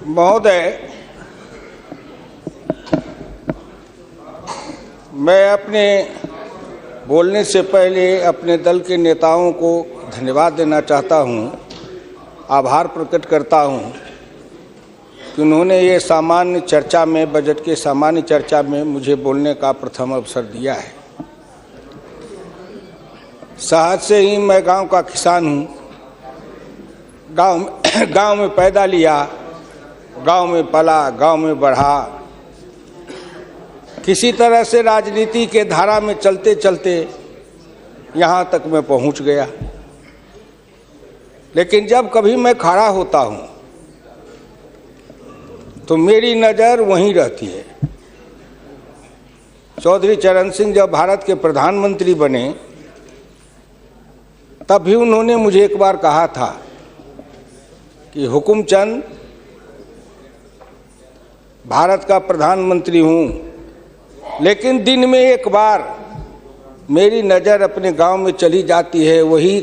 महोदय, मैं अपने बोलने से पहले अपने दल के नेताओं को धन्यवाद देना चाहता हूं, आभार प्रकट करता हूं कि उन्होंने ये सामान्य चर्चा में, बजट के सामान्य चर्चा में मुझे बोलने का प्रथम अवसर दिया है। शहर से ही मैं गांव का किसान हूं, गांव में पैदा लिया, गांव में पला, गांव में बढ़ा। किसी तरह से राजनीति के धारा में चलते चलते यहाँ तक मैं पहुँच गया। लेकिन जब कभी मैं खड़ा होता हूँ तो मेरी नज़र वहीं रहती है। चौधरी चरण सिंह जब भारत के प्रधानमंत्री बने तब भी उन्होंने मुझे एक बार कहा था कि हुकुमचंद, भारत का प्रधानमंत्री हूँ, लेकिन दिन में एक बार मेरी नज़र अपने गांव में चली जाती है। वही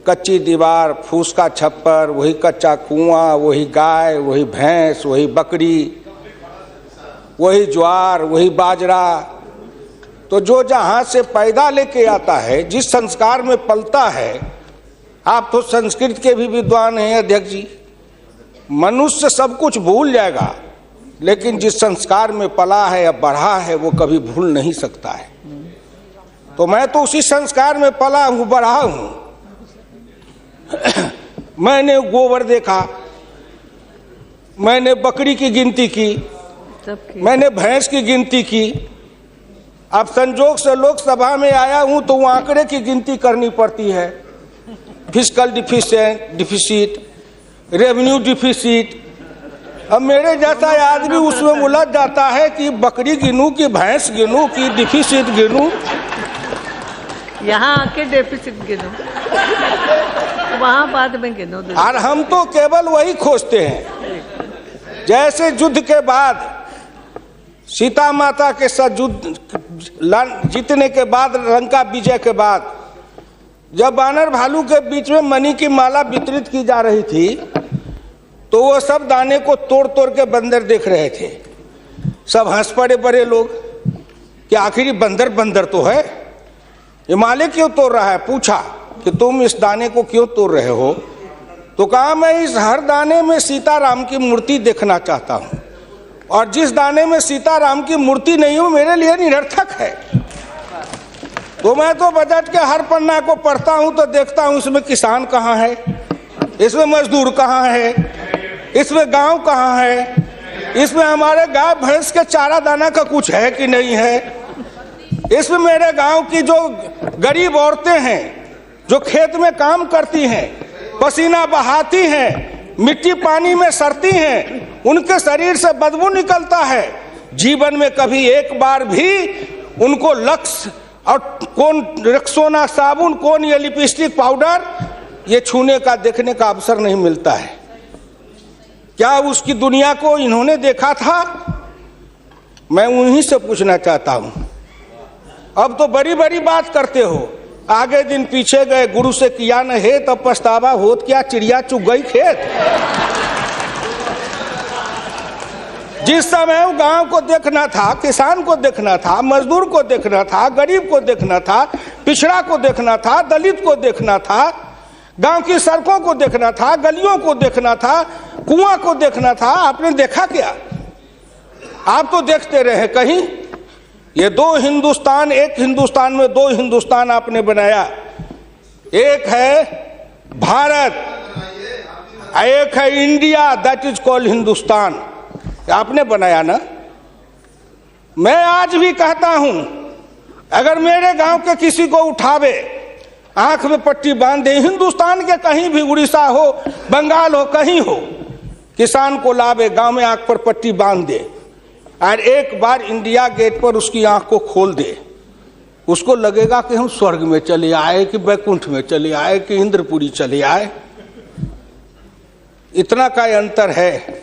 कच्ची दीवार, फूस का छप्पर, वही कच्चा कुआं, वही गाय, वही भैंस, वही बकरी, वही ज्वार, वही बाजरा। तो जो जहाँ से पैदा लेके आता है, जिस संस्कार में पलता है, आप तो संस्कृत के भी विद्वान हैं अध्यक्ष जी, मनुष्य सब कुछ भूल जाएगा, लेकिन जिस संस्कार में पला है या बढ़ा है वो कभी भूल नहीं सकता है। तो मैं तो उसी संस्कार में पला हूँ, बढ़ा हूँ। मैंने गोबर देखा, मैंने बकरी की गिनती की, मैंने भैंस की गिनती की। अब संजोग से लोकसभा में आया हूँ तो वो आंकड़े की गिनती करनी पड़ती है। Fiscal deficit, revenue deficit. अब मेरे जैसा आदमी उसमें उलझ जाता है कि बकरी गिनूं कि भैंस गिनूं कि डिफिसिट गिनूं। यहाँ आके डेफिसिट गिनो, वहाँ बाद में गिनो। और हम तो केवल वही खोजते हैं। जैसे युद्ध के बाद, सीता माता के साथ युद्ध जीतने के बाद, लंका विजय के बाद, जब बानर भालू के बीच में मणि की माला वितरित की जा रही थी तो वो सब दाने को तोड़ तोड़ के बंदर देख रहे थे। सब हंस पड़े बड़े लोग कि आखिर बंदर बंदर तो है, ये माले क्यों तोड़ रहा है। पूछा कि तुम इस दाने को क्यों तोड़ रहे हो? तो कहा मैं इस हर दाने में सीताराम की मूर्ति देखना चाहता हूँ, और जिस दाने में सीताराम की मूर्ति नहीं हो मेरे लिए निरर्थक है। तो मैं तो बजट के हर पन्ना को पढ़ता हूँ तो देखता हूँ इसमें किसान कहाँ है, इसमें मजदूर कहाँ है, इसमें गांव कहाँ है, इसमें हमारे गाय भैंस के चारा दाना का कुछ है कि नहीं है, इसमें मेरे गांव की जो गरीब औरतें हैं जो खेत में काम करती हैं, पसीना बहाती हैं, मिट्टी पानी में सड़ती हैं, उनके शरीर से बदबू निकलता है। जीवन में कभी एक बार भी उनको लक्स और कौन रेक्सोना साबुन, कौन ये लिपस्टिक पाउडर, ये छूने का, देखने का अवसर नहीं मिलता है। क्या उसकी दुनिया को इन्होंने देखा था? मैं उन्हीं से पूछना चाहता हूं। अब तो बड़ी बड़ी बात करते हो, आगे दिन पीछे गए, गुरु से किया न है तब पछतावा होत क्या, चिड़िया चुग गई खेत। जिस समय गांव को देखना था, किसान को देखना था, मजदूर को देखना था, गरीब को देखना था, पिछड़ा को देखना था, दलित को देखना था, गांव की सड़कों को देखना था, गलियों को देखना था, कुआं को देखना था, आपने देखा क्या? आप तो देखते रहे कहीं। ये दो हिंदुस्तान, एक हिंदुस्तान में दो हिंदुस्तान आपने बनाया। एक है भारत, एक है India, that is called Hindustan. आपने बनाया ना। मैं आज भी कहता हूं, अगर मेरे गांव के किसी को उठावे, आंख में पट्टी बांध दे, हिंदुस्तान के कहीं भी, उड़ीसा हो, बंगाल हो, कहीं हो, किसान को लावे, गांव में आंख पर पट्टी बांध दे और एक बार इंडिया गेट पर उसकी आंख को खोल दे, उसको लगेगा कि हम स्वर्ग में चले आए, कि बैकुंठ में चले आए, कि इंद्रपुरी चले आए। इतना का अंतर है।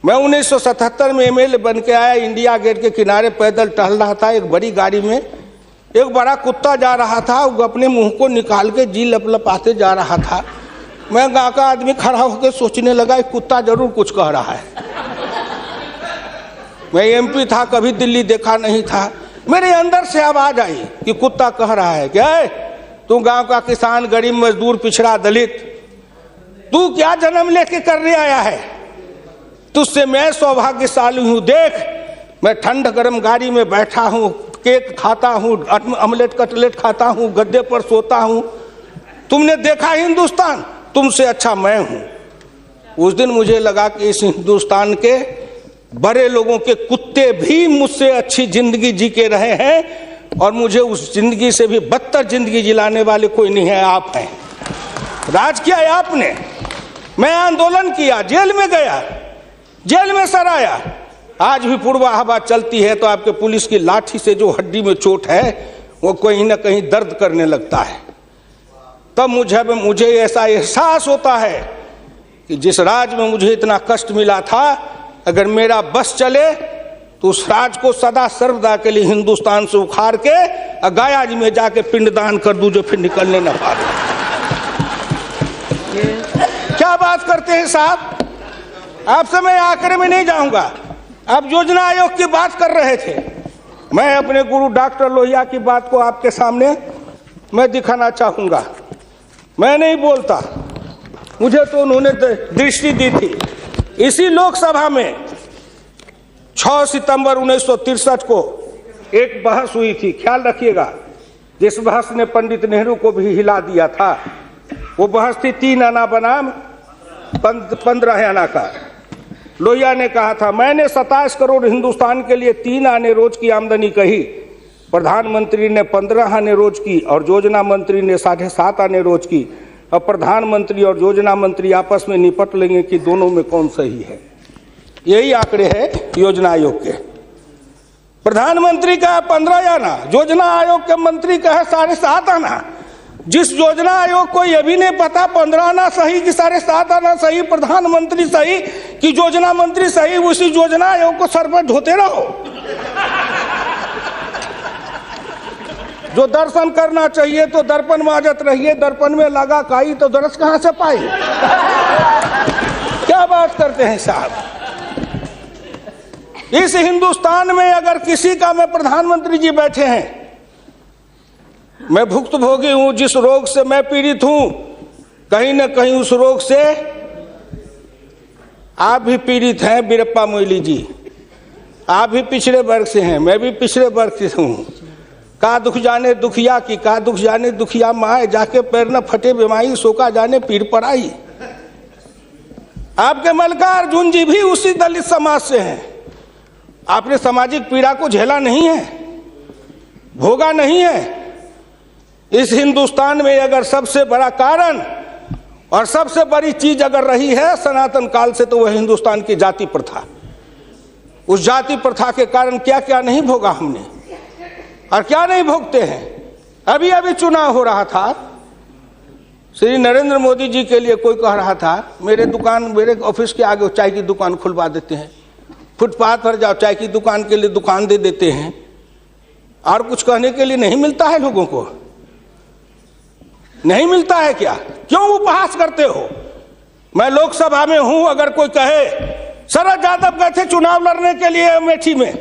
मैं 1977 में एमएलए बन के आया, इंडिया गेट के किनारे पैदल टहल रहा था, एक बड़ी गाड़ी में एक बड़ा कुत्ता जा रहा था, वो अपने मुंह को निकाल के जी लपलपाते जा रहा था। मैं गांव का आदमी खड़ा होकर सोचने लगा कि कुत्ता जरूर कुछ कह रहा है। मैं एमपी था, कभी दिल्ली देखा नहीं था, मेरे अंदर से आवाज आई कि कुत्ता कह रहा है क्या है, तू गांव का किसान, गरीब, मजदूर, पिछड़ा, दलित, तू क्या जन्म लेके करने आया है? तुझसे मैं सौभाग्यशाली हूं। देख, मैं ठंड गर्म गाड़ी में बैठा हूं, केक खाता हूं, ऑमलेट कटलेट खाता हूं, गद्दे पर सोता हूं। तुमने देखा हिंदुस्तान, तुमसे अच्छा मैं हूं। उस दिन मुझे लगा कि इस हिंदुस्तान के बड़े लोगों के कुत्ते भी मुझसे अच्छी जिंदगी जी के रहे हैं और मुझे उस जिंदगी से भी बदतर जिंदगी जिलाने वाले कोई नहीं है, आप हैं। राज किया है आपने। मैं आंदोलन किया, जेल में गया, जेल में सराया। आज भी पूर्वा हवा चलती है तो आपके पुलिस की लाठी से जो हड्डी में चोट है वो कहीं ना कहीं दर्द करने लगता है। तब मुझे ऐसा एहसास होता है कि जिस राज में मुझे इतना कष्ट मिला था, अगर मेरा बस चले तो उस राज को सदा सर्वदा के लिए हिंदुस्तान से उखाड़ के गया जी में जाके पिंडदान कर दूं, जो फिर निकलने न पाए। क्या बात करते हैं साहब? आपसे मैं आखिर में नहीं जाऊंगा। आप योजना आयोग की बात कर रहे थे, मैं अपने गुरु डॉक्टर लोहिया की बात को आपके सामने मैं दिखाना चाहूंगा। मैं नहीं बोलता, मुझे तो उन्होंने दृष्टि दी थी। इसी लोकसभा में 6 सितंबर 1963 को एक बहस हुई थी, ख्याल रखिएगा, जिस बहस ने पंडित नेहरू को भी हिला दिया था। वो बहस थी 3 आना बनाम 15 आना का। लोहिया ने कहा था, मैंने 27 करोड़ हिंदुस्तान के लिए 3 आने रोज की आमदनी कही, प्रधानमंत्री ने 15 आने रोज की और योजना मंत्री ने 7.5 आने रोज की। अब प्रधानमंत्री और योजना मंत्री आपस में निपट लेंगे कि दोनों में कौन सही है। यही आंकड़े हैं योजना आयोग के। प्रधानमंत्री का 15 आना, योजना आयोग के मंत्री का है 7.5 आना। जिस योजना आयोग को यह भी नहीं पता 15 आना सही कि 7.5 आना सही, प्रधानमंत्री सही कि योजना मंत्री सही, उसी योजना आयोग को सर पर ढोते रहो। जो दर्शन करना चाहिए तो दर्पण माजत रहिए, दर्पण में लगा काई तो दरस कहां से पाई। क्या बात करते हैं साहब? इस हिंदुस्तान में अगर किसी का में प्रधानमंत्री जी बैठे हैं, मैं भुक्तभोगी हूं, जिस रोग से मैं पीड़ित हूं, कहीं ना कहीं उस रोग से आप भी पीड़ित हैं। बीरप्पा मोइली जी, आप भी पिछड़े वर्ग से हैं, मैं भी पिछड़े वर्ग से हूं। का दुख जाने दुखिया की, का दुख जाने दुखिया माए, जाके पैर न फटे बीमारी, सोका जाने पीर पड़ाई। आपके मल्लिकार्जुन जी भी उसी दलित समाज से हैं। आपने सामाजिक पीड़ा को झेला नहीं है, भोगा नहीं है। इस हिंदुस्तान में अगर सबसे बड़ा कारण और सबसे बड़ी चीज अगर रही है सनातन काल से, तो वह हिंदुस्तान की जाति प्रथा। उस जाति प्रथा के कारण क्या क्या नहीं भोगा हमने और क्या नहीं भोगते हैं। अभी अभी चुनाव हो रहा था, श्री नरेंद्र मोदी जी के लिए कोई कह रहा था, मेरे ऑफिस के आगे चाय की दुकान खुलवा देते हैं, फुटपाथ पर जाओ चाय की दुकान के लिए दुकान दे देते हैं। और कुछ कहने के लिए नहीं मिलता है लोगों को? नहीं मिलता है क्या? क्यों उपहास करते हो? मैं लोकसभा में हूं, अगर कोई कहे, शरद यादव गए थे चुनाव लड़ने के लिए अमेठी में,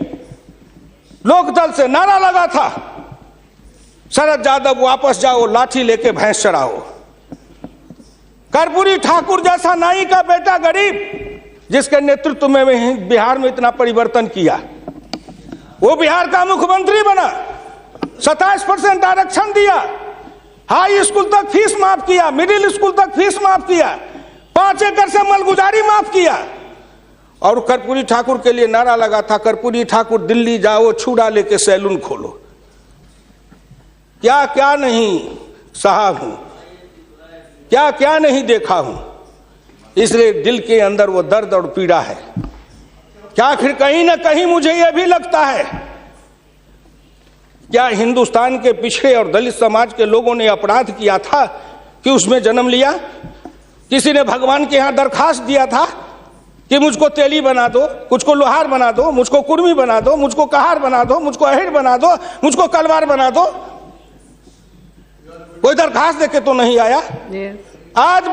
लोकदल से नारा लगा था, शरद यादव वापस जाओ, लाठी लेके भैंस चराओ। कर्पूरी ठाकुर जैसा नाई का बेटा गरीब, जिसके नेतृत्व में बिहार में इतना परिवर्तन किया, वो बिहार का मुख्यमंत्री बना, 27% आरक्षण दिया, हाई स्कूल तक फीस माफ किया, मिडिल स्कूल तक फीस माफ किया, 5 एकड़ से मलगुजारी माफ किया। और कर्पूरी ठाकुर के लिए नारा लगा था, कर्पूरी ठाकुर दिल्ली जाओ, छुड़ा लेके सैलून खोलो। क्या क्या नहीं साहब हूं, क्या क्या नहीं देखा हूं। इसलिए दिल के अंदर वो दर्द और पीड़ा है। क्या आखिर कहीं ना कहीं मुझे यह भी लगता है, क्या हिंदुस्तान के पिछड़े और दलित समाज के लोगों ने अपराध किया था कि उसमें जन्म लिया? किसी ने भगवान के यहां दरखास्त दिया था कि मुझको तेली बना दो, मुझको लोहार बना दो, मुझको कुर्मी बना दो, मुझको कहार बना दो, मुझको अहिर बना दो, मुझको कलवार बना दो? कोई दरखास्त देके तो नहीं आया। आज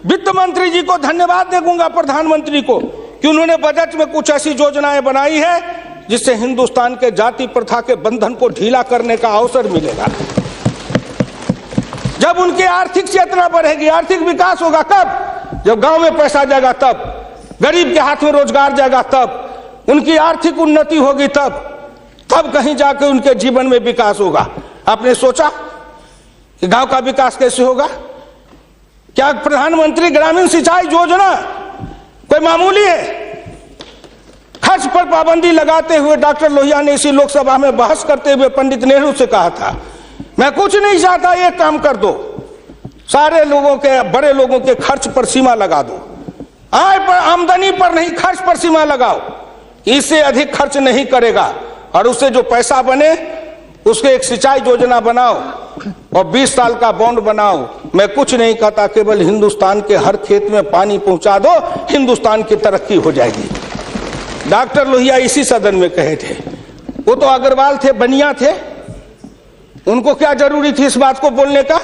वित्त मंत्री जी को धन्यवाद दूंगा, प्रधानमंत्री को, कि उन्होंने बजट में कुछ ऐसी योजनाएं बनाई है जिससे हिंदुस्तान के जाति प्रथा के बंधन को ढीला करने का अवसर मिलेगा। जब उनकी आर्थिक चेतना बढ़ेगी, आर्थिक विकास होगा कब? जब गांव में पैसा जाएगा, तब गरीब के हाथ में रोजगार जाएगा, तब उनकी आर्थिक उन्नति होगी, तब कहीं जाके उनके जीवन में विकास होगा। आपने सोचा कि गांव का विकास कैसे होगा? क्या प्रधानमंत्री ग्रामीण सिंचाई योजना कोई मामूली है? खर्च पर पाबंदी लगाते हुए डॉक्टर लोहिया ने इसी लोकसभा में बहस करते हुए पंडित नेहरू से कहा था, मैं कुछ नहीं चाहता, एक काम कर दो, सारे लोगों के, बड़े लोगों के खर्च पर सीमा लगा दो, आय पर, आमदनी पर नहीं, खर्च पर सीमा लगाओ, इससे अधिक खर्च नहीं करेगा, और उससे जो पैसा बने उसके एक सिंचाई योजना बनाओ और 20 साल का बॉन्ड बनाओ। मैं कुछ नहीं कहता, केवल हिंदुस्तान के हर खेत में पानी पहुंचा दो, हिंदुस्तान की तरक्की हो जाएगी। डॉक्टर लोहिया इसी सदन में कहे थे। वो तो अग्रवाल थे, बनिया थे, उनको क्या जरूरी थी इस बात को बोलने का?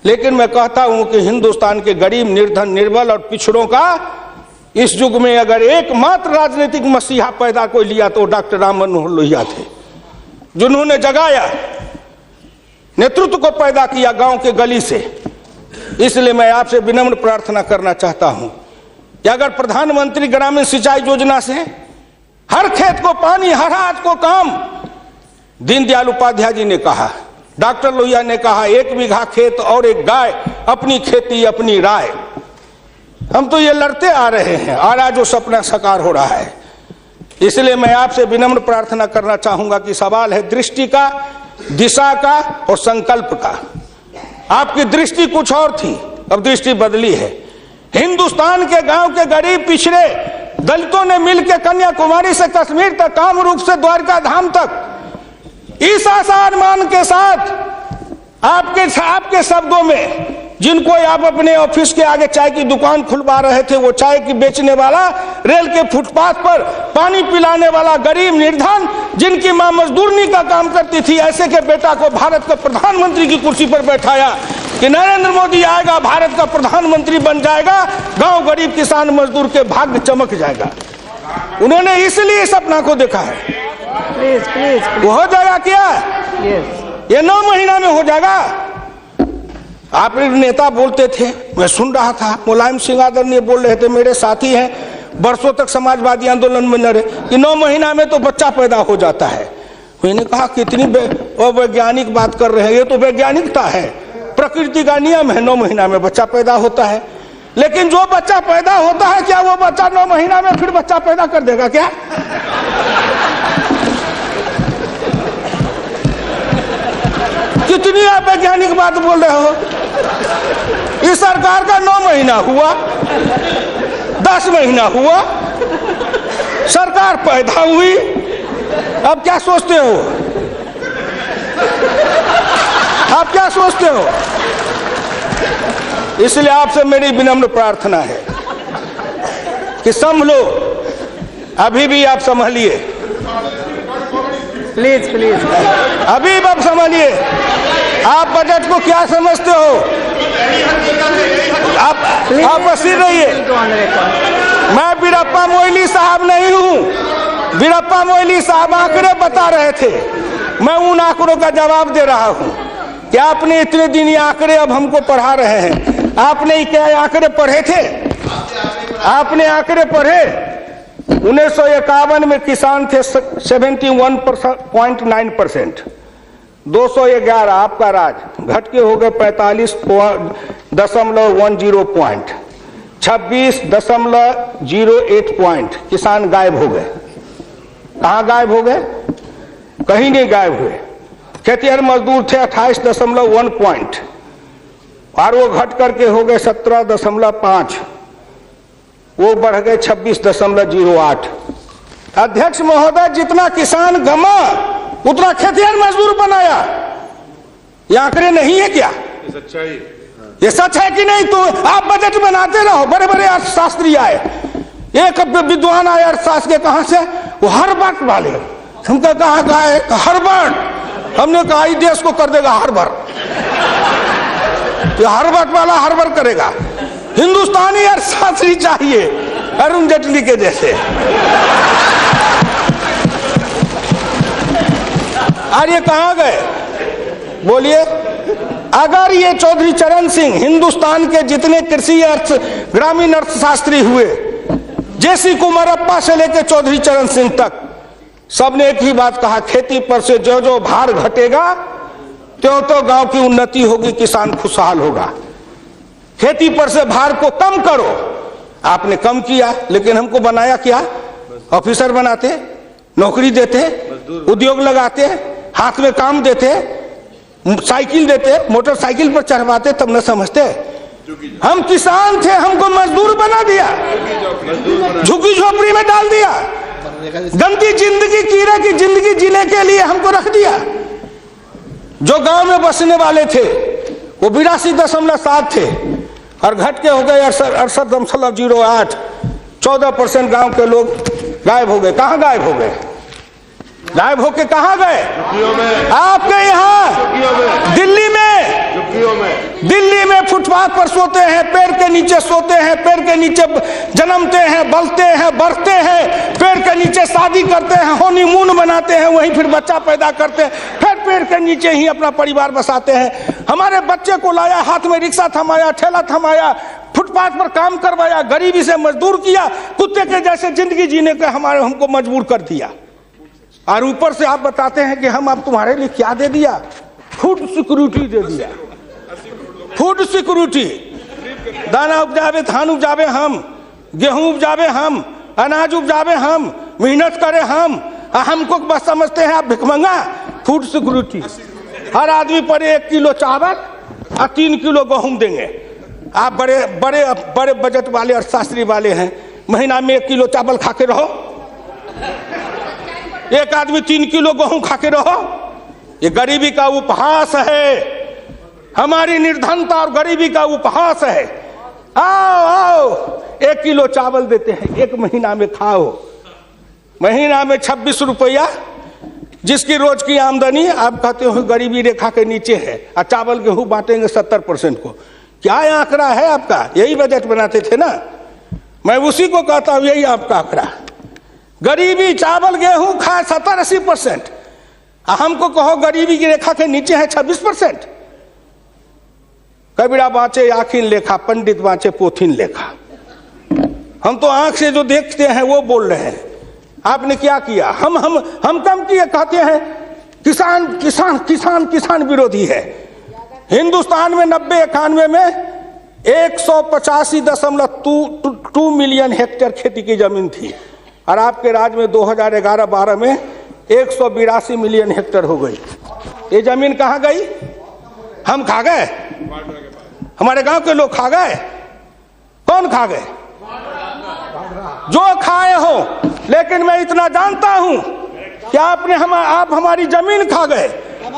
लेकिन मैं कहता हूं कि हिंदुस्तान के गरीब, निर्धन, निर्बल और पिछड़ों का इस युग में अगर एकमात्र राजनीतिक मसीहा पैदा कोई लिया तो डॉक्टर राम मनोहर लोहिया थे, जिन्होंने जगाया, नेतृत्व को पैदा किया गांव के गली से। इसलिए मैं आपसे विनम्र प्रार्थना करना चाहता हूं कि अगर प्रधानमंत्री ग्रामीण सिंचाई योजना से हर खेत को पानी, हर हाथ को काम, दीनदयाल उपाध्याय जी ने कहा, डॉक्टर लोहिया ने कहा, 1 बीघा खेत और 1 गाय, अपनी खेती अपनी राय। हम तो ये लड़ते आ रहे हैं और आज वो सपना साकार हो रहा है। इसलिए मैं आपसे विनम्र प्रार्थना करना चाहूंगा कि सवाल है दृष्टि का, दिशा का और संकल्प का। आपकी दृष्टि कुछ और थी, अब दृष्टि बदली है। हिंदुस्तान के गांव के गरीब, पिछड़े दलितों ने मिलकर कन्याकुमारी से कश्मीर तक, कामरूप से द्वारका धाम तक, इस आसान मान के साथ आपके शब्दों में, जिनको आप अपने ऑफिस के आगे चाय की दुकान खुलवा रहे थे, वो चाय की बेचने वाला, रेल के फुटपाथ पर पानी पिलाने वाला गरीब, निर्धन, जिनकी मां मजदूरनी का काम करती थी, ऐसे के बेटा को भारत के प्रधानमंत्री की कुर्सी पर बैठाया कि नरेंद्र मोदी आएगा, भारत का प्रधानमंत्री बन जाएगा, गांव गरीब, किसान, मजदूर के भाग्य चमक जाएगा। उन्होंने इसलिए सपना को देखा है। वो हो जाएगा क्या? ये 9 महीना में हो जाएगा। आप नेता बोलते थे, मैं सुन रहा था, मुलायम सिंह आदरणीय बोल रहे थे, मेरे साथी हैं, बरसों तक समाजवादी आंदोलन में लड़े, कि 9 महीना में तो बच्चा पैदा हो जाता है। मैंने कहा कितनी वैज्ञानिक बात कर रहे हैं, ये तो वैज्ञानिकता है, प्रकृति का नियम है, 9 महीना में बच्चा पैदा होता है। लेकिन जो बच्चा पैदा होता है, क्या वो बच्चा 9 महीना में फिर बच्चा पैदा कर देगा क्या? कितनी आप वैज्ञानिक बात बोल रहे हो? इस सरकार का 9 महीना हुआ, 10 महीना हुआ, सरकार पैदा हुई, अब क्या सोचते हो? आप क्या सोचते हो? इसलिए आपसे मेरी विनम्र प्रार्थना है कि संभलो, अभी भी आप संभलिए, प्लीज प्लीज, अभी आप संभलिए। आप बजट को क्या समझते हो? आप बसीर रहिए। मैं वीरप्पा मोइली साहब नहीं हूं। वीरप्पा मोइली साहब आंकड़े बता रहे थे, मैं उन आंकड़ों का जवाब दे रहा हूं कि आपने इतने दिन ये आंकड़े अब हमको पढ़ा रहे हैं। आपने क्या आंकड़े पढ़े थे? आपने आंकड़े पढ़े? 1951 में किसान थे 71.9%, 211 आपका राज, घट के हो गए 45.10 पॉइंट, 26.08 पॉइंट, किसान गायब हो गए। कहाँ गायब हो गए? कहीं नहीं गायब हुए। खेतिहर मजदूर थे 28.1 पॉइंट, और वो घट करके हो गए 17.5, वो बढ़ गए 26.08। अध्यक्ष महोदय, जितना किसान गमा उतना खेतिहर मजदूर बनाया। ये आंकड़े नहीं है क्या? ये सच है कि नहीं? तो आप बजट बनाते रहो। बड़े बड़े अर्थशास्त्री आए, एक विद्वान आए अर्थशास्त्र के, कहां से? वो हार्वर्ड वाले। हमको कहा हार्वर्ड, हमने कहा इस देश को कर देगा हार्वर्ड। तो हर्बट वाला हर्बर करेगा। हिंदुस्तानी अर्थशास्त्री चाहिए अरुण जेटली के जैसे। और ये कहां गए बोलिए? अगर ये चौधरी चरण सिंह हिंदुस्तान के जितने कृषि अर्थ ग्रामीण अर्थशास्त्री हुए, जेसी कुमारप्पा से लेकर चौधरी चरण सिंह तक, सबने एक ही बात कहा, खेती पर से जो जो भार घटेगा त्यों तो गांव की उन्नति होगी, किसान खुशहाल होगा। खेती पर से भार को कम करो। आपने कम किया, लेकिन हमको बनाया क्या? ऑफिसर बनाते, नौकरी देते, उद्योग लगाते, हाथ में काम देते, साइकिल देते, मोटरसाइकिल पर चढ़वाते, तब न समझते। हम किसान थे, हमको मजदूर बना दिया, झुग्गी झोपड़ी में डाल दिया, गंदी जिंदगी, कीड़े की जिंदगी जीने के लिए हमको रख दिया। जो गांव में बसने वाले थे वो 82.7 थे और घट के हो गए 68.08। 14% गांव के लोग गायब हो गए। कहां गायब हो गए? गायब होके कहां गए? आपके यहाँ दिल्ली में फुटपाथ पर सोते हैं, पेड़ के नीचे सोते हैं, पेड़ के नीचे जन्मते हैं, बलते हैं, बढ़ते हैं, पेड़ के नीचे शादी करते हैं, हनीमून मनाते हैं, वहीं फिर बच्चा पैदा करते हैं, फिर पेड़ के नीचे ही अपना परिवार बसाते हैं। हमारे बच्चे को लाया, हाथ में रिक्शा थमाया, ठेला थमाया, फुटपाथ पर काम करवाया, गरीबी से मजदूर किया, कुत्ते के जैसे जिंदगी जीने के हमको मजबूर कर दिया। और ऊपर से आप बताते हैं कि हम अब तुम्हारे लिए क्या दे दिया? फूड सिक्योरिटी दे दिया। फूड सिक्योरिटी, दाना उपजावे, धान उपजावे हम, गेहूं उपजावे हम, अनाज उपजावे हम, मेहनत करे हमको बस समझते हैं आप भिखमंगा। फूड सिक्योरिटी, हर आदमी पर 1 किलो चावल और 3 किलो गेहूं देंगे। आप बड़े बड़े बड़े बजट वाले और शास्त्री वाले हैं, महीना में 1 किलो चावल खा के रहो, एक आदमी 3 किलो गेहूं खा के रहो। ये गरीबी का उपहास है, हमारी निर्धनता और गरीबी का उपहास है। आओ 1 किलो चावल देते हैं, 1 महीना में खाओ। महीना में 26 रुपया, जिसकी रोज की आमदनी आप कहते हो गरीबी रेखा के नीचे है, और चावल गेहूं बांटेंगे 70% को। क्या आंकड़ा है आपका? यही बजट बनाते थे ना, मैं उसी को कहता हूं, यही आपका आंकड़ा। गरीबी, चावल गेहूं खाए 70-80%, हमको कहो गरीबी की रेखा के नीचे है 26%। कबीरा बाँचे आखिन लेखा, पंडित बाँचे पोथिन लेखा। हम तो आंख से जो देखते हैं वो बोल रहे हैं। आपने क्या किया? हम कम किए, कहते हैं किसान किसान किसान किसान विरोधी है। हिंदुस्तान में 90-91 में 185.2 मिलियन हेक्टेयर खेती की जमीन थी, और आपके राज्य में 2011-12 में 182 मिलियन हेक्टेयर हो गई। ये जमीन कहाँ गई? हम खा गए? हमारे गांव के लोग खा गए? कौन खा गए? जो खाए हो। लेकिन मैं इतना जानता हूं कि आप हमारी जमीन खा गए।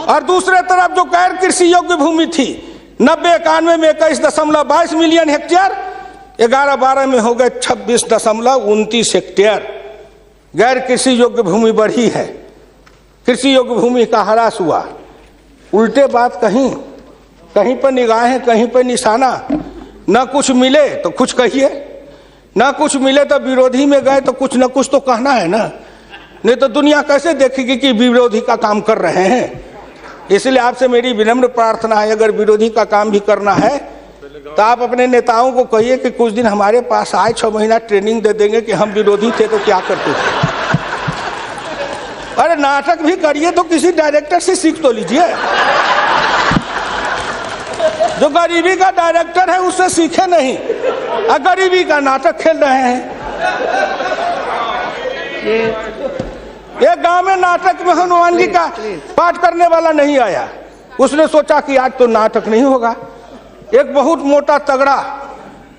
और दूसरे तरफ जो गैर कृषि योग्य भूमि थी 90-91 में 21.22 मिलियन हेक्टेयर, 11-12 में हो गए 26.29 हेक्टेयर। गैर कृषि योग्य भूमि बढ़ी है, कृषि योग्य भूमि का ह्रास हुआ। उल्टे बात कहीं पर निगाहें, कहीं पर निशाना। न कुछ मिले तो कुछ कहिए, न कुछ मिले तो विरोधी में गए तो कुछ न कुछ तो कहना है ना, नहीं तो दुनिया कैसे देखेगी कि विरोधी का काम कर रहे हैं। इसलिए आपसे मेरी विनम्र प्रार्थना है, अगर विरोधी का काम भी करना है तो आप अपने नेताओं को कहिए कि कुछ दिन हमारे पास आए, 6 महीना ट्रेनिंग दे देंगे कि हम विरोधी थे तो क्या करते थे। अरे नाटक भी करिए तो किसी डायरेक्टर से सीख तो लीजिए। जो गरीबी का डायरेक्टर है उससे सीखे नहीं, और गरीबी का नाटक खेल रहे हैं। एक गांव में नाटक में हनुमान जी का पाठ करने वाला नहीं आया। उसने सोचा कि आज तो नाटक नहीं होगा। एक बहुत मोटा तगड़ा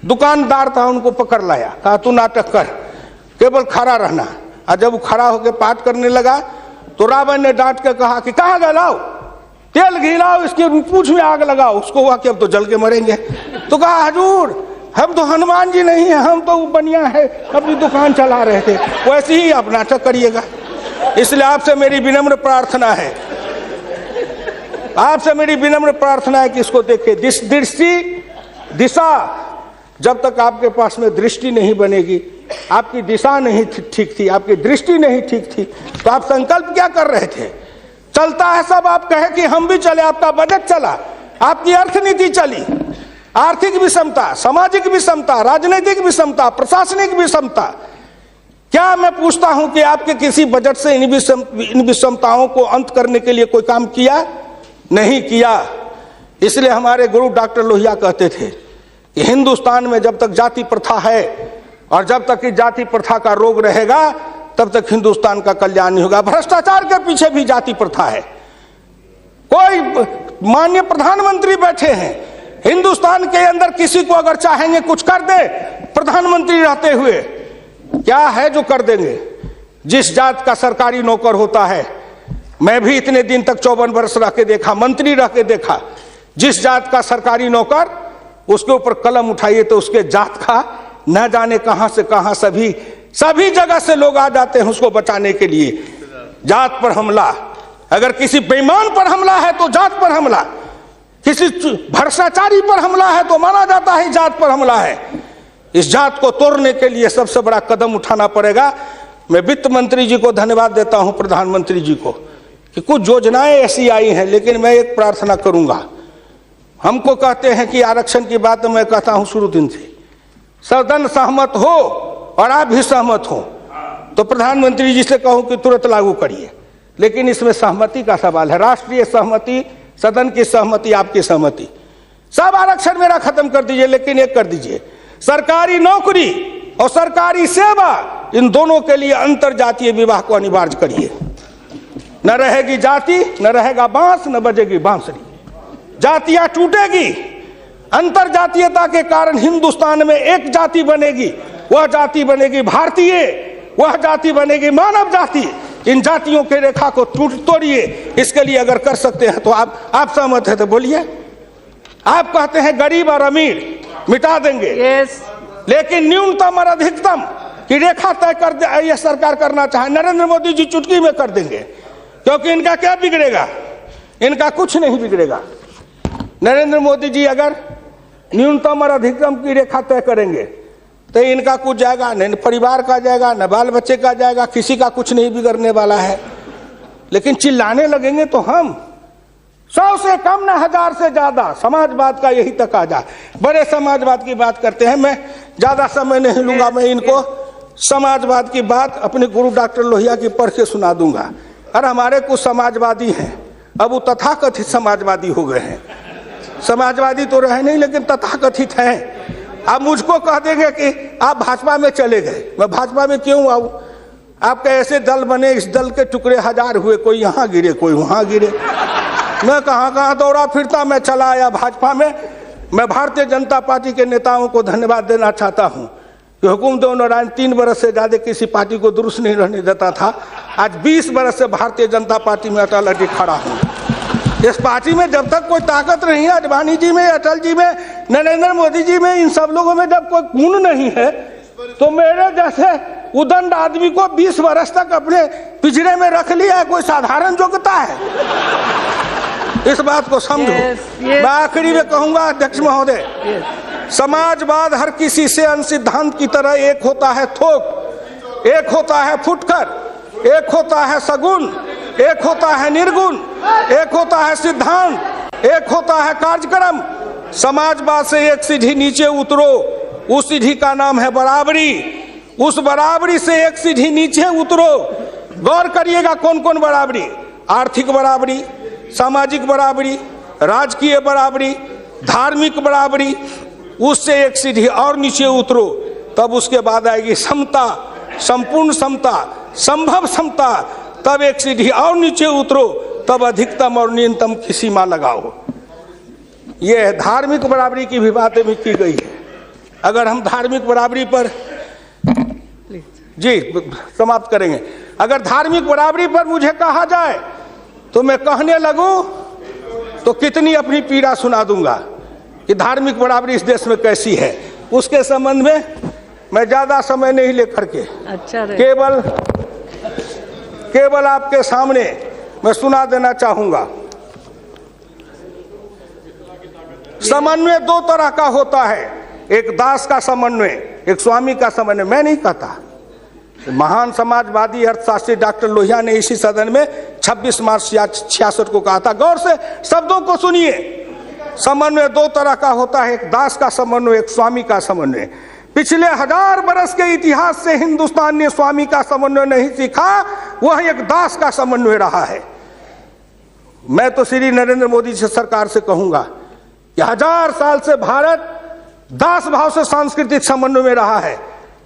दुकानदार था, उनको पकड़ लाया, कहा तू नाटक कर, केवल खड़ा रहना। और जब वो खड़ा होकर पाठ करने लगा तो रावण ने डांट के कहा कि कहाँ गए, लाओ तेल घिलाओ, इसके पूंछ में आग लगाओ। उसको हुआ कि अब तो जल के मरेंगे। तो कहा हजूर हम तो हनुमान जी नहीं है, हम तो बनिया है, अपनी दुकान चला रहे थे। वैसे ही आप नाटक करिएगा। इसलिए आपसे मेरी विनम्र प्रार्थना है आपसे मेरी विनम्र प्रार्थना है कि इसको देखिए। दिशा, जब तक आपके पास में दृष्टि नहीं बनेगी, आपकी दिशा नहीं ठीक थी, आपकी दृष्टि नहीं ठीक थी, तो आप संकल्प क्या कर रहे थे? चलता है सब, आप कहे कि हम भी चले, आपका बजट चला, आपकी अर्थनीति चली, आर्थिक विषमता, सामाजिक विषमता, राजनीतिक विषमता, प्रशासनिक विषमता। क्या मैं पूछता हूं कि आपके किसी बजट से इन विषमताओं को अंत करने के लिए कोई काम किया? नहीं किया। इसलिए हमारे गुरु डॉक्टर लोहिया कहते थे कि हिंदुस्तान में जब तक जाति प्रथा है और जब तक इस जाति प्रथा का रोग रहेगा तब तक हिंदुस्तान का कल्याण नहीं होगा। भ्रष्टाचार के पीछे भी जाति प्रथा है। कोई माननीय प्रधानमंत्री बैठे हैं, हिंदुस्तान के अंदर किसी को अगर चाहेंगे कुछ कर दे, प्रधानमंत्री रहते हुए क्या है जो कर देंगे? जिस जात का सरकारी नौकर होता है, मैं भी इतने दिन तक 54 वर्ष रह के देखा, मंत्री रह के देखा, जिस जात का सरकारी नौकर, उसके ऊपर कलम उठाइए तो उसके जात का न जाने कहां से कहां सभी जगह से लोग आ जाते हैं उसको बचाने के लिए। जात पर हमला, अगर किसी बेईमान पर हमला है तो जात पर हमला, किसी भ्रष्टाचारी पर हमला है तो माना जाता है जात पर हमला है। इस जात को तोड़ने के लिए सबसे बड़ा कदम उठाना पड़ेगा। मैं वित्त मंत्री जी को धन्यवाद देता हूं, प्रधानमंत्री जी को, कि कुछ योजनाएं ऐसी आई हैं, लेकिन मैं एक प्रार्थना करूंगा। हमको कहते हैं कि आरक्षण की बात मैं कहता हूं शुरू दिन से, सदन सहमत हो और आप भी सहमत हो तो प्रधानमंत्री जी से कहूं कि तुरंत लागू करिए, लेकिन इसमें सहमति का सवाल है, राष्ट्रीय सहमति, सदन की सहमति, आपकी सहमति। सब आरक्षण मेरा खत्म कर दीजिए, लेकिन एक कर दीजिए, सरकारी नौकरी और सरकारी सेवा, इन दोनों के लिए अंतर जातीय विवाह को अनिवार्य करिए। न रहेगी जाति, न रहेगा बांस, न बजेगी बांसुरी, जातियां टूटेगी। अंतर जातीयता के कारण हिंदुस्तान में एक जाति बनेगी, वह जाति बनेगी भारतीय, वह जाति बनेगी मानव जाति। इन जातियों के रेखा को तोड़िए। इसके लिए अगर कर सकते हैं तो आप सहमत है तो बोलिए। आप कहते हैं गरीब और अमीर मिटा देंगे, लेकिन न्यूनतम और अधिकतम की रेखा तय कर यह सरकार करना चाहे, नरेंद्र मोदी जी चुटकी में कर देंगे, क्योंकि इनका क्या बिगड़ेगा? इनका कुछ नहीं बिगड़ेगा। नरेंद्र मोदी जी अगर न्यूनतम और अधिकतम की रेखा तय करेंगे तो इनका कुछ जाएगा, न परिवार का जाएगा, न बाल बच्चे का जाएगा, किसी का कुछ नहीं बिगड़ने वाला है। लेकिन चिल्लाने लगेंगे तो हम 100 से कम न 1000 से ज्यादा समाजवाद का यही तकाजा। बड़े समाजवाद की बात करते हैं, मैं ज्यादा समय नहीं लूंगा, मैं इनको समाजवाद की बात अपने गुरु डॉक्टर लोहिया की पढ़ के सुना दूंगा। और हमारे कुछ समाजवादी हैं, अब वो तथाकथित समाजवादी हो गए हैं, समाजवादी तो रहे नहीं लेकिन तथाकथित हैं। आप मुझको कह देंगे कि आप भाजपा में चले गए, मैं भाजपा में क्यों आऊं? आपके ऐसे दल बने, इस दल के टुकड़े 1000 हुए, कोई यहाँ गिरे कोई वहां गिरे, मैं कहाँ दौड़ा फिरता, मैं चला आया भाजपा में। मैं भारतीय जनता पार्टी के नेताओं को धन्यवाद देना चाहता हूँ कि हुकुमदेव नारायण 3 बरस से ज्यादा किसी पार्टी को दुरुस्त नहीं रहने देता था। आज 20 बरस से भारतीय जनता पार्टी में अटल अटक खड़ा हूँ। इस पार्टी में जब तक कोई ताकत नहीं है, अडवाणी जी में, अटल जी में, नरेंद्र मोदी जी में, इन सब लोगों में जब कोई गुण नहीं है, तो मेरे जैसे उदंड आदमी को 20 वर्ष तक अपने पिंजरे में रख लिया है, कोई साधारण योग्यता है? इस बात को समझो। मैं आखिरी में कहूंगा अध्यक्ष महोदय, समाजवाद हर किसी से सिद्धांत की तरह एक होता है थोक, एक होता है फुटकर, एक होता है सगुन, एक होता है निर्गुण, एक होता है सिद्धांत, एक होता है कार्यक्रम। समाजवाद से एक सीढ़ी नीचे उतरो, उस सीढ़ी का नाम है बराबरी। उस बराबरी से एक सीढ़ी नीचे उतरो। गौर करिएगा कौन कौन बराबरी? आर्थिक बराबरी, सामाजिक बराबरी, राजकीय बराबरी, धार्मिक बराबरी। उससे एक सीढ़ी और नीचे उतरो, तब उसके बाद आएगी समता, संपूर्ण समता, संभव समता। तब एक सीढ़ी और नीचे उतरो, तब अधिकतम और न्यूनतम की सीमा लगाओ। ये धार्मिक बराबरी की भी बातें भी की गई है। अगर हम धार्मिक बराबरी पर जी समाप्त करेंगे, अगर धार्मिक बराबरी पर मुझे कहा जाए तो मैं कहने लगूं तो कितनी अपनी पीड़ा सुना दूंगा कि धार्मिक बराबरी इस देश में कैसी है। उसके संबंध में मैं ज्यादा समय नहीं लेकर के केवल आपके सामने मैं सुना देना चाहूंगा। समन्वय दो तरह का होता है, एक दास का समन्वय, एक स्वामी का समन्वय। मैं नहीं कहता, महान समाजवादी अर्थशास्त्री डॉक्टर लोहिया ने इसी सदन में 26 मार्च 66 को कहा था। गौर से शब्दों को सुनिए। समन्वय दो तरह का होता है, एक दास का समन्वय, एक स्वामी का समन्वय। पिछले 1000 बरस के इतिहास से हिंदुस्तान ने स्वामी का समन्वय नहीं सीखा, वह एक दास का समन्वय रहा है। मैं तो श्री नरेंद्र मोदी जी सरकार से कहूंगा कि 1000 साल से भारत दास भाव से सांस्कृतिक समन्वय में रहा है।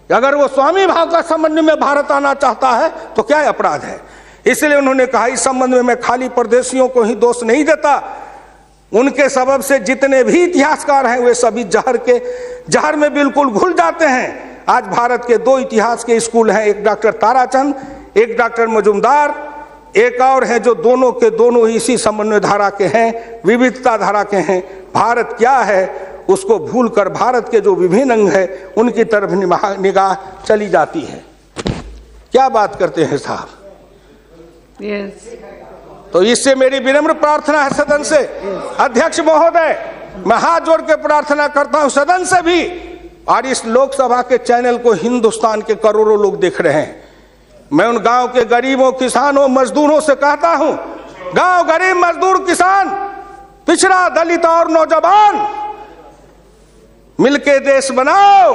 अगर वो स्वामी भाव का समन्वय में भारत आना चाहता है तो क्या अपराध है। इसलिए उन्होंने कहा इस संबंध में मैं खाली परदेशियों को ही दोष नहीं देता, उनके सबब से जितने भी इतिहासकार हैं वे सभी जहर में बिल्कुल घुल जाते हैं। आज भारत के 2 इतिहास के स्कूल हैं, एक डॉक्टर ताराचंद, एक डॉक्टर मजुमदार, एक और है जो दोनों के दोनों इसी समन्वय धारा के हैं, विविधता धारा के हैं। भारत क्या है उसको भूलकर भारत के जो विभिन्न अंग है उनकी तरफ निगाह चली जाती है। क्या बात करते हैं साहब। तो इससे मेरी विनम्र प्रार्थना है सदन से, अध्यक्ष महोदय, मैं हाथ जोड़ के प्रार्थना करता हूं सदन से भी, और इस लोकसभा के चैनल को हिंदुस्तान के करोड़ों लोग देख रहे हैं। मैं उन गांव के गरीबों, किसानों, मजदूरों से कहता हूं, गांव गरीब, मजदूर, किसान, पिछड़ा, दलित और नौजवान, मिलके देश बनाओ,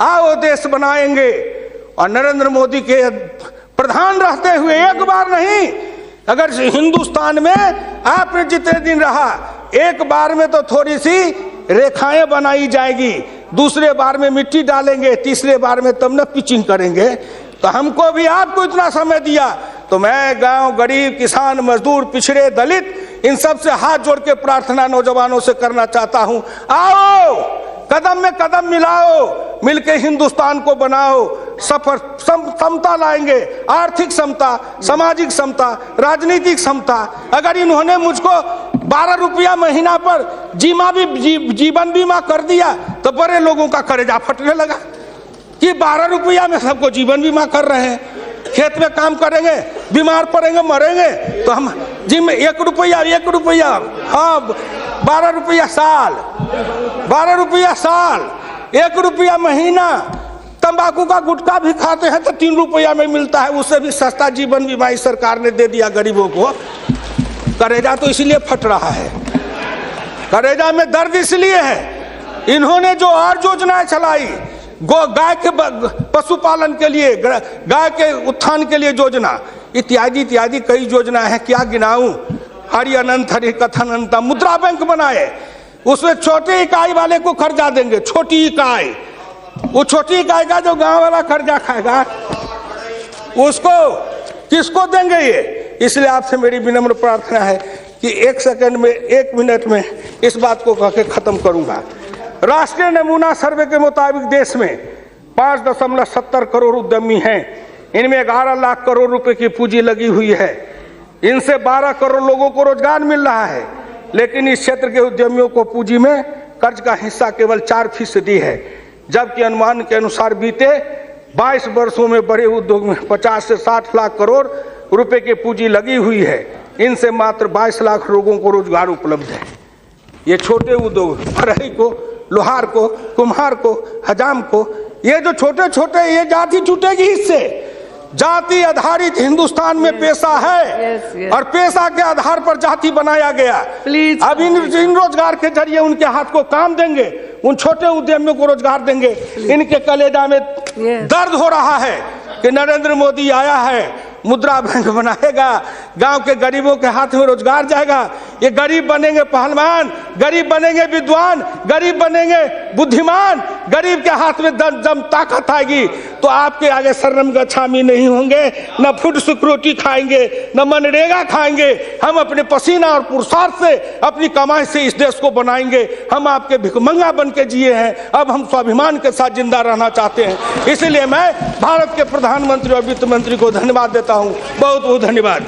आओ देश बनाएंगे। और नरेंद्र मोदी के प्रधान रहते हुए एक बार नहीं, अगर हिंदुस्तान में आपने जितने दिन रहा, एक बार में तो थोड़ी सी रेखाएं बनाई जाएगी, दूसरे बार में मिट्टी डालेंगे, तीसरे बार में तब न पिचिंग करेंगे। तो हमको भी आपको इतना समय दिया, तो मैं गांव गरीब, किसान, मजदूर, पिछड़े, दलित, इन सब से हाथ जोड़ के प्रार्थना नौजवानों से करना चाहता हूं, आओ कदम में कदम मिलाओ, मिलके हिंदुस्तान को बनाओ, सफर समता लाएंगे, आर्थिक समता, सामाजिक समता, राजनीतिक समता। अगर इन्होंने मुझको 12 रुपया महीना पर जीवन बीमा कर दिया तो बड़े लोगों का कलेजा फटने लगा कि 12 रुपया में सबको जीवन बीमा कर रहे हैं। खेत में काम करेंगे, बीमार पड़ेंगे, मरेंगे, तो हम जिम 1 रुपया, हाँ 12 रुपया साल, 12 रुपया साल, 1 रुपया महीना। तंबाकू का गुटखा भी खाते हैं तो 3 रुपया में मिलता है, उससे भी सस्ता जीवन बीमा इस सरकार ने दे दिया गरीबों को। कलेजा तो इसलिए फट रहा है, कलेजा में दर्द इसलिए है, इन्होंने जो और योजनाएं चलाई, गाय के पशुपालन के लिए, गाय के उत्थान के लिए योजना, इत्यादि इत्यादि कई योजना है, क्या गिनाऊं। हरि अनंत हरि कथन अनंत। मुद्रा बैंक बनाए, उसमें छोटी इकाई वाले को कर्जा देंगे, छोटी इकाई, वो छोटी इकाई का जो गांव वाला कर्जा खाएगा उसको किसको देंगे ये। इसलिए आपसे मेरी विनम्र प्रार्थना है कि 1 सेकंड में, 1 मिनट में इस बात को कह के खत्म करूंगा। राष्ट्रीय नमूना सर्वे के मुताबिक देश में 5.70 करोड़ उद्यमी हैं, इनमें 11 लाख करोड़ रुपए की पूंजी लगी हुई है, इनसे 12 करोड़ लोगों को रोजगार मिल रहा है। लेकिन इस क्षेत्र के उद्यमियों को पूंजी में कर्ज का हिस्सा केवल 4% है, जबकि अनुमान के अनुसार बीते 22 वर्षों में बड़े उद्योग में 50 से 60 लाख करोड़ रुपए की पूंजी लगी हुई है, इनसे मात्र 22 लाख लोगों को रोजगार उपलब्ध है। ये छोटे उद्योग, बढ़ई को, लोहार को, कुम्हार को, हजाम को, ये जो छोटे छोटे, ये जाति छूटेगी इससे। जाति आधारित हिंदुस्तान में पेशा है, और पेशा के आधार पर जाति बनाया गया। अब इन रोजगार के जरिए उनके हाथ को काम देंगे, उन छोटे उद्यमियों को रोजगार देंगे। इनके कलेजा में दर्द हो रहा है कि नरेंद्र मोदी आया है, मुद्रा बैंक बनाएगा, गांव के गरीबों के हाथ में रोजगार जाएगा। ये गरीब बनेंगे पहलवान, गरीब बनेंगे विद्वान, गरीब बनेंगे बुद्धिमान, गरीब के हाथ में दम ताकत आएगी तो आपके आगे शर्म गच्छामी नहीं होंगे, न फूड सिक्योरिटी खाएंगे, न मनरेगा खाएंगे। हम अपने पसीना और पुरुषार्थ से, अपनी कमाई से इस देश को बनाएंगे। हम आपके भिखमंगा बन के जिए हैं, अब हम स्वाभिमान के साथ जिंदा रहना चाहते हैं। इसलिए मैं भारत के प्रधानमंत्री और वित्त मंत्री को धन्यवाद देता हूं। बहुत बहुत धन्यवाद।